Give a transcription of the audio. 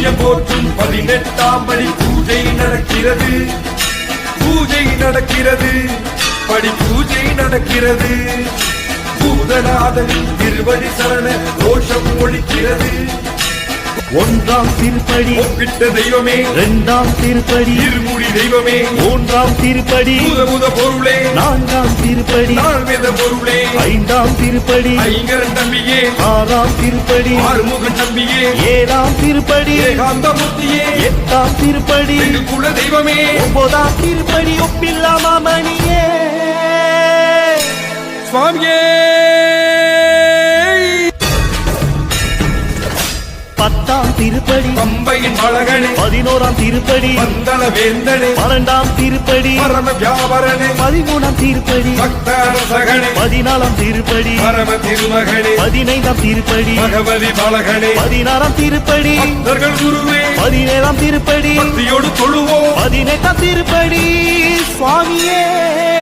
சூரிய போற்றும் 18ஆம் படி பூஜை நடக்கிறது. பூஜை நடக்கிறது, படி பூஜை நடக்கிறது. பூதநாதனின் திருவடி சரண கோஷம் ஒலிக்கிறது. ஒன்றாம் திருப்படி ஒப்பிட்ட தெய்வமே, இரண்டாம் திருப்படி இருமுடி தெய்வமே, மூன்றாம் திருப்படி முத பொருளே, நான்காம் திருப்படி நான்வேத பொருளே, ஐந்தாம் திருப்படி ஐங்கரன் தம்பியே, ஆறாம் திருப்படி ஆறுமுகன் தம்பியே, ஏழாம் திருப்படி ஏகாந்தமூர்த்தியே, எட்டாம் திருப்படி குல தெய்வமே, ஒன்பதாம் திருப்படி ஒப்பில்லா மாமணியே சுவாமியே. 10ஆம் திருப்படி பம்பையின் அழகனே, 11ஆம் திருப்படி பந்தள வேந்தனே, 12ஆம் திருப்படி பரம வியாபரனே, 13ஆம் திருப்படி பக்தரசகனே, 14ஆம் திருப்படி பரம திருமகனே, 15ஆம் திருப்படி பகவதி பாலகனே, 16ஆம் திருப்படி பக்தர்கள் குருவே, 17ஆம் திருப்படி பக்தியோடு தொழுவோம். 18ஆம் திருப்படி சுவாமியே.